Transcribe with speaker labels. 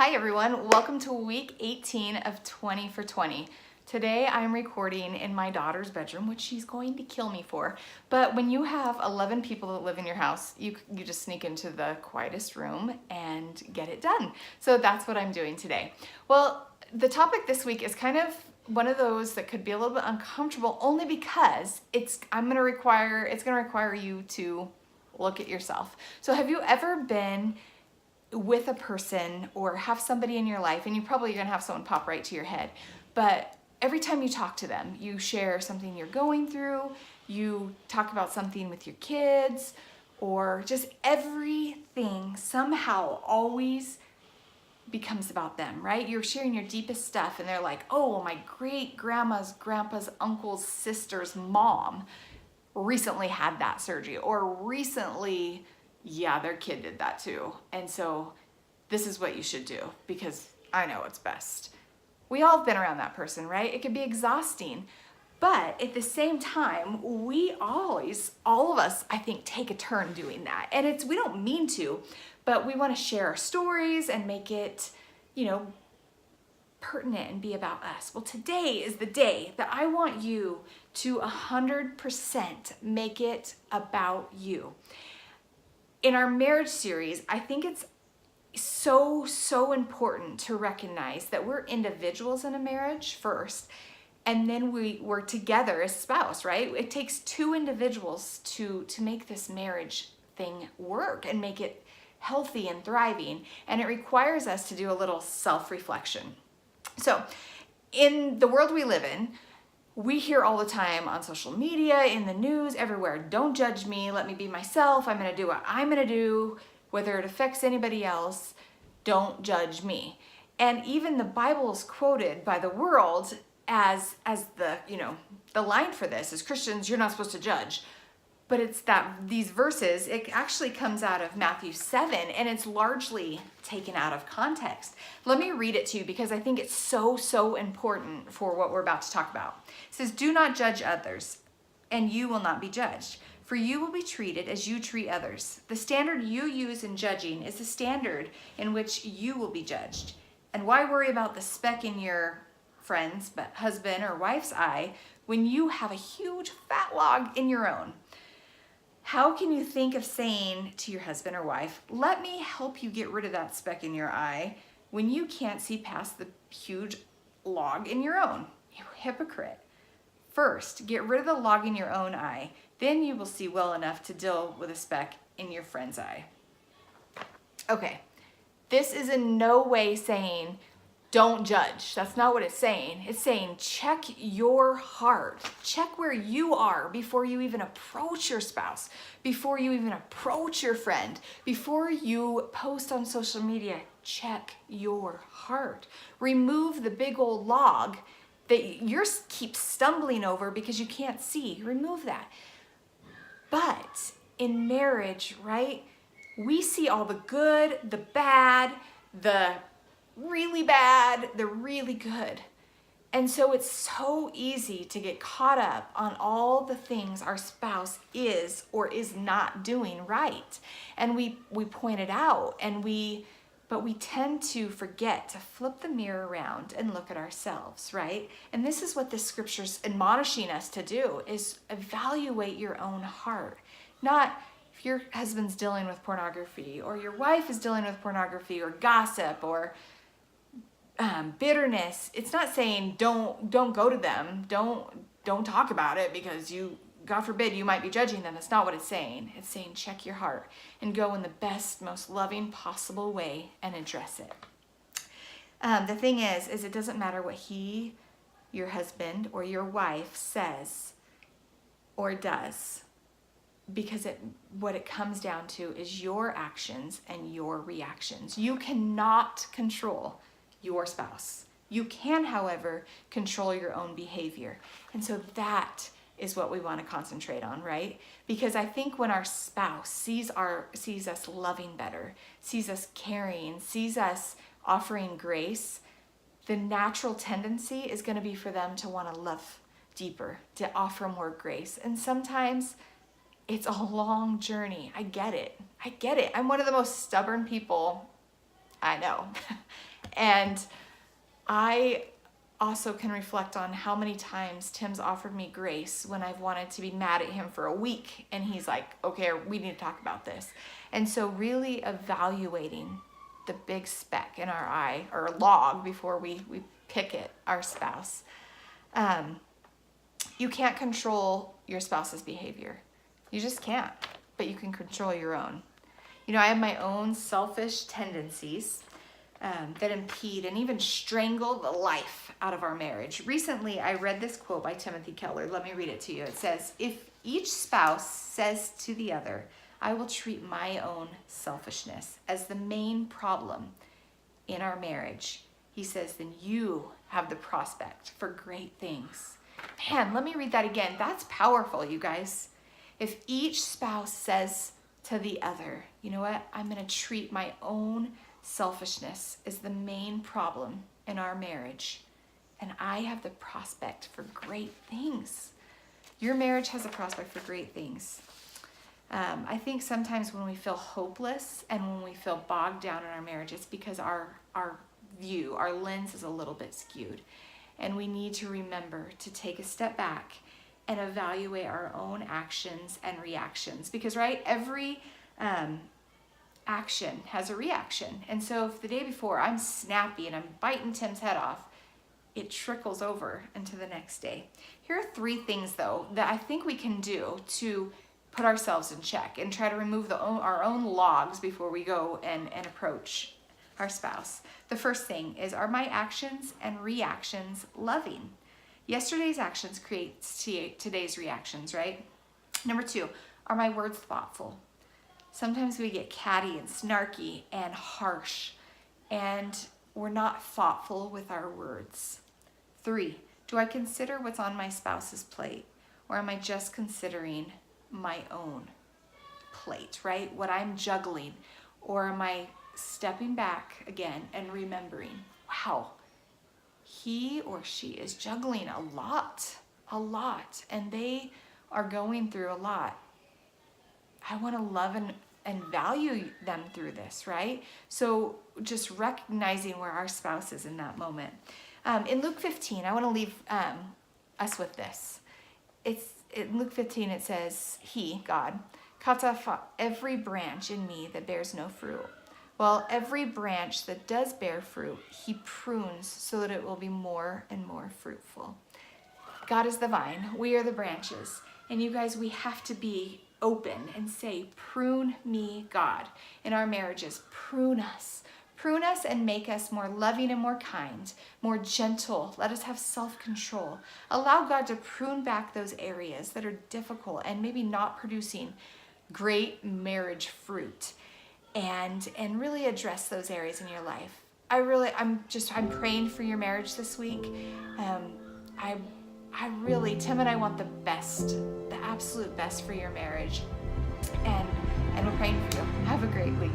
Speaker 1: Hi everyone, welcome to week 18 of 20 for 20. Today I'm recording in my daughter's bedroom, which she's going to kill me for. But when you have 11 people that live in your house, you just sneak into the quietest room and get it done. So that's what I'm doing today. Well, the topic this week is kind of one of those that could be a little bit uncomfortable only because it's going to require you to look at yourself. So have you ever been with a person or have somebody in your life, and you probably are gonna have someone pop right to your head, but every time you talk to them, you share something you're going through, you talk about something with your kids, or just everything somehow always becomes about them, right? You're sharing your deepest stuff and they're like, oh, well, my great grandma's, grandpa's, uncle's, sister's mom recently had that surgery, or recently, yeah, their kid did that too. And so this is what you should do because I know what's best. We all have been around that person, right? It can be exhausting. But at the same time, we always, all of us, I think, take a turn doing that. And we don't mean to, but we want to share our stories and make it, pertinent and be about us. Well, today is the day that I want you to 100% make it about you. In our marriage series, I think it's so important to recognize that we're individuals in a marriage first, and then we work together as spouse, right? It takes two individuals to make this marriage thing work and make it healthy and thriving, and it requires us to do a little self-reflection. So in the world we live in, we hear all the time on social media, in the news, everywhere, don't judge me, let me be myself, I'm gonna do what I'm gonna do, whether it affects anybody else, don't judge me. And even the Bible is quoted by the world as the line for this. As Christians, you're not supposed to judge. But it's these verses, it actually comes out of Matthew 7, and it's largely taken out of context. Let me read it to you because I think it's so important for what we're about to talk about. It says, do not judge others, and you will not be judged, for you will be treated as you treat others. The standard you use in judging is the standard in which you will be judged. And why worry about the speck in your friend's husband or wife's eye when you have a huge fat log in your own? How can you think of saying to your husband or wife, let me help you get rid of that speck in your eye, when you can't see past the huge log in your own? You hypocrite. First, get rid of the log in your own eye, then you will see well enough to deal with a speck in your friend's eye. Okay, this is in no way saying don't judge. That's not what it's saying. It's saying check your heart. Check where you are before you even approach your spouse, before you even approach your friend, before you post on social media. Check your heart. Remove the big old log that you keep stumbling over because you can't see. Remove that. But in marriage, right, we see all the good, the bad, the really bad, the really good. And so it's so easy to get caught up on all the things our spouse is or is not doing right. And we point it out, but we tend to forget to flip the mirror around and look at ourselves, right? And this is what this scripture's admonishing us to do, is evaluate your own heart. Not if your husband's dealing with pornography, or your wife is dealing with pornography, or gossip, or bitterness. It's not saying don't go to them, don't talk about it because God forbid, you might be judging them. That's not what it's saying. It's saying check your heart and go in the best, most loving possible way and address it. The thing is it doesn't matter what your husband or your wife says or does, because what it comes down to is your actions and your reactions. You cannot control your spouse. You can, however, control your own behavior. And so that is what we want to concentrate on, right? Because I think when our spouse sees us loving better, sees us caring, sees us offering grace, the natural tendency is going to be for them to want to love deeper, to offer more grace. And sometimes it's a long journey. I get it. I'm one of the most stubborn people I know. And I also can reflect on how many times Tim's offered me grace when I've wanted to be mad at him for a week, and he's like, okay, we need to talk about this. And so really evaluating the big speck in our eye or log before we pick at our spouse. You can't control your spouse's behavior. You just can't, but you can control your own. You know, I have my own selfish tendencies that impede and even strangle the life out of our marriage. Recently, I read this quote by Timothy Keller. Let me read it to you. It says, if each spouse says to the other, I will treat my own selfishness as the main problem in our marriage, he says, then you have the prospect for great things. Man, let me read that again. That's powerful, you guys. If each spouse says to the other, you know what, I'm going to treat my own selfishness as the main problem in our marriage, and I have the prospect for great things. Your marriage has a prospect for great things. I think sometimes when we feel hopeless and when we feel bogged down in our marriage, it's because our view, our lens is a little bit skewed. And we need to remember to take a step back and evaluate our own actions and reactions. Because, right, every action has a reaction. And so if the day before I'm snappy and I'm biting Tim's head off, it trickles over into the next day. Here are 3 things, though, that I think we can do to put ourselves in check and try to remove our own logs before we go and approach our spouse. The first thing is, are my actions and reactions loving? Yesterday's actions create today's reactions, right? Number 2, are my words thoughtful? Sometimes we get catty and snarky and harsh, and we're not thoughtful with our words. 3, do I consider what's on my spouse's plate, or am I just considering my own plate, right? What I'm juggling, or am I stepping back again and remembering, wow, he or she is juggling a lot, and they are going through a lot. I want to love and value them through this, right? So just recognizing where our spouse is in that moment. In Luke 15, I want to leave us with this. In Luke 15, it says, he, God, cuts off every branch in me that bears no fruit. Well, every branch that does bear fruit, he prunes so that it will be more and more fruitful. God is the vine. We are the branches. And you guys, we have to be open and say, prune me, God. In our marriages, prune us. Prune us and make us more loving and more kind, more gentle. Let us have self-control. Allow God to prune back those areas that are difficult and maybe not producing great marriage fruit, and really address those areas in your life. I'm praying for your marriage this week. Tim and I want the best, the absolute best for your marriage. And we're praying for you. Have a great week.